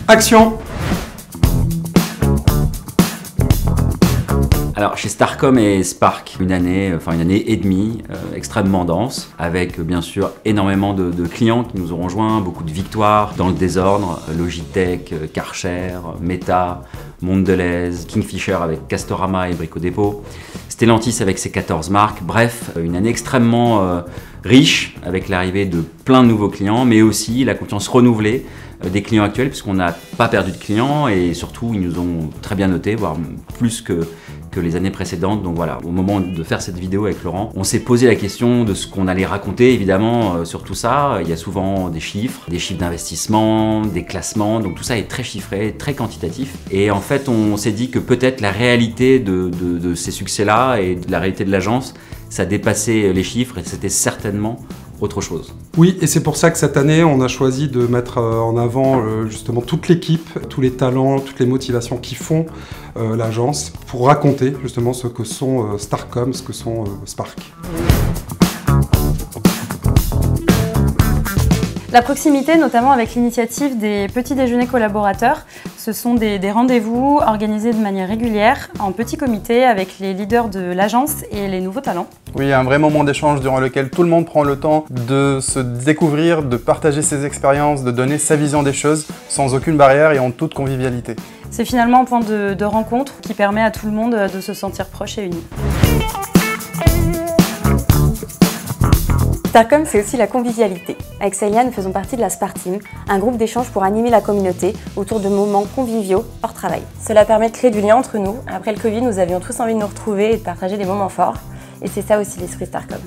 Action! Alors chez Starcom et Spark, une année et demie extrêmement dense, avec bien sûr énormément de clients qui nous ont rejoints, beaucoup de victoires dans le désordre, Logitech, Karcher, Meta, Mondelez, Kingfisher avec Castorama et Brico Dépôt, Stellantis avec ses 14 marques, bref, une année extrêmement riche avec l'arrivée de plein de nouveaux clients, mais aussi la confiance renouvelée des clients actuels, puisqu'on n'a pas perdu de clients et surtout ils nous ont très bien noté, voire plus que les années précédentes. Donc voilà, au moment de faire cette vidéo avec Laurent, on s'est posé la question de ce qu'on allait raconter évidemment sur tout ça. Il y a souvent des chiffres d'investissement, des classements, donc tout ça est très chiffré, très quantitatif. Et en fait, on s'est dit que peut-être la réalité de ces succès-là et de la réalité de l'agence, ça dépassait les chiffres et c'était certainement autre chose. Oui, et c'est pour ça que cette année, on a choisi de mettre en avant justement toute l'équipe, tous les talents, toutes les motivations qui font l'agence pour raconter justement ce que sont Starcom, ce que sont Spark. La proximité, notamment avec l'initiative des petits déjeuners collaborateurs, ce sont des rendez-vous organisés de manière régulière, en petit comité, avec les leaders de l'agence et les nouveaux talents. Oui, un vrai moment d'échange durant lequel tout le monde prend le temps de se découvrir, de partager ses expériences, de donner sa vision des choses, sans aucune barrière et en toute convivialité. C'est finalement un point de rencontre qui permet à tout le monde de se sentir proche et uni. Starcom, c'est aussi la convivialité. Avec Célia, nous faisons partie de la Spark Team, un groupe d'échange pour animer la communauté autour de moments conviviaux hors travail. Cela permet de créer du lien entre nous. Après le Covid, nous avions tous envie de nous retrouver et de partager des moments forts. Et c'est ça aussi l'esprit Starcom.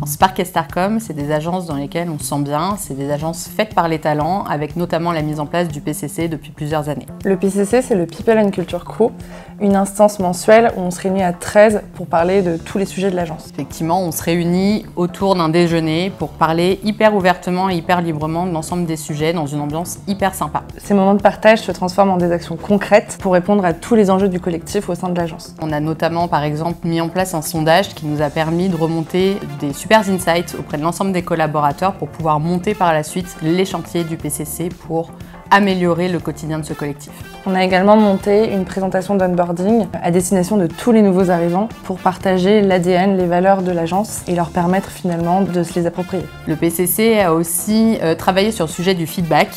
Spark et Starcom, c'est des agences dans lesquelles on se sent bien, c'est des agences faites par les talents, avec notamment la mise en place du PCC depuis plusieurs années. Le PCC, c'est le People and Culture Crew, une instance mensuelle où on se réunit à 13 pour parler de tous les sujets de l'agence. Effectivement, on se réunit autour d'un déjeuner pour parler hyper ouvertement et hyper librement de l'ensemble des sujets dans une ambiance hyper sympa. Ces moments de partage se transforment en des actions concrètes pour répondre à tous les enjeux du collectif au sein de l'agence. On a notamment, par exemple, mis en place un sondage qui nous a permis de remonter des super insights auprès de l'ensemble des collaborateurs pour pouvoir monter par la suite les chantiers du PCC pour améliorer le quotidien de ce collectif. On a également monté une présentation d'onboarding à destination de tous les nouveaux arrivants pour partager l'ADN, les valeurs de l'agence et leur permettre finalement de se les approprier. Le PCC a aussi travaillé sur le sujet du feedback.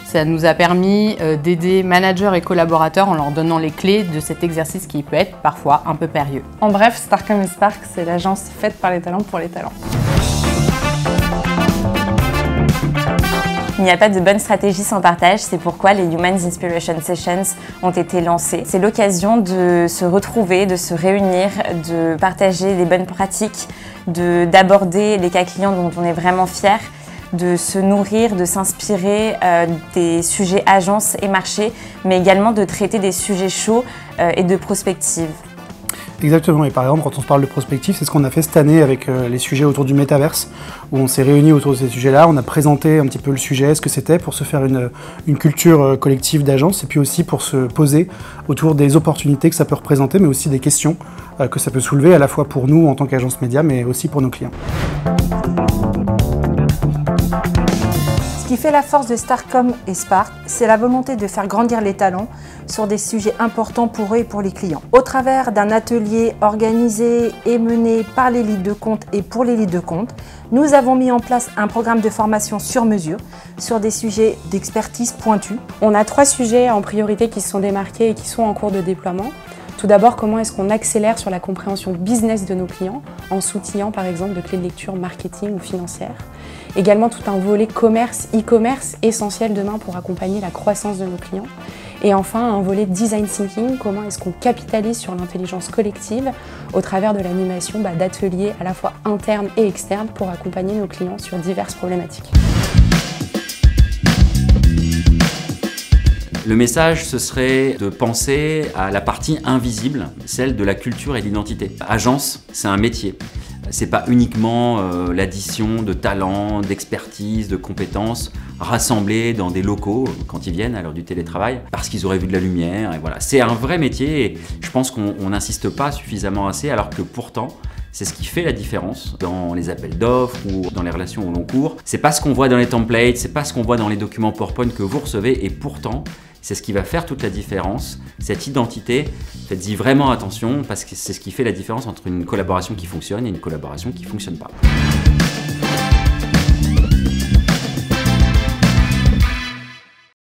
Ça nous a permis d'aider managers et collaborateurs en leur donnant les clés de cet exercice qui peut être parfois un peu périlleux. En bref, Starcom et Spark, c'est l'agence faite par les talents pour les talents. Il n'y a pas de bonne stratégie sans partage, c'est pourquoi les Humans Inspiration Sessions ont été lancées. C'est l'occasion de se retrouver, de se réunir, de partager des bonnes pratiques, d'aborder les cas clients dont on est vraiment fier, de se nourrir, de s'inspirer des sujets agences et marchés, mais également de traiter des sujets chauds et de prospective. Exactement, et par exemple quand on se parle de prospective, c'est ce qu'on a fait cette année avec les sujets autour du métaverse, où on s'est réunis autour de ces sujets-là, on a présenté un petit peu le sujet, ce que c'était, pour se faire une culture collective d'agence, et puis aussi pour se poser autour des opportunités que ça peut représenter, mais aussi des questions que ça peut soulever, à la fois pour nous en tant qu'agence média, mais aussi pour nos clients. Ce qui fait la force de Starcom et Spark, c'est la volonté de faire grandir les talents sur des sujets importants pour eux et pour les clients. Au travers d'un atelier organisé et mené par les leads de compte et pour les leads de compte, nous avons mis en place un programme de formation sur mesure sur des sujets d'expertise pointue. On a 3 sujets en priorité qui se sont démarqués et qui sont en cours de déploiement. Tout d'abord, comment est-ce qu'on accélère sur la compréhension business de nos clients en s'outillant par exemple de clés de lecture marketing ou financière. Également tout un volet commerce, e-commerce essentiel demain pour accompagner la croissance de nos clients. Et enfin un volet design thinking, comment est-ce qu'on capitalise sur l'intelligence collective au travers de l'animation d'ateliers à la fois internes et externes pour accompagner nos clients sur diverses problématiques. Le message, ce serait de penser à la partie invisible, celle de la culture et de l'identité. Agence, c'est un métier. C'est pas uniquement l'addition de talents, d'expertise, de compétences rassemblés dans des locaux quand ils viennent à l'heure du télétravail parce qu'ils auraient vu de la lumière. Et voilà. C'est un vrai métier et je pense qu'on n'insiste pas suffisamment assez alors que pourtant C'est ce qui fait la différence dans les appels d'offres ou dans les relations au long cours. C'est pas ce qu'on voit dans les templates, c'est pas ce qu'on voit dans les documents PowerPoint que vous recevez, et pourtant, c'est ce qui va faire toute la différence. Cette identité, faites-y vraiment attention parce que c'est ce qui fait la différence entre une collaboration qui fonctionne et une collaboration qui ne fonctionne pas.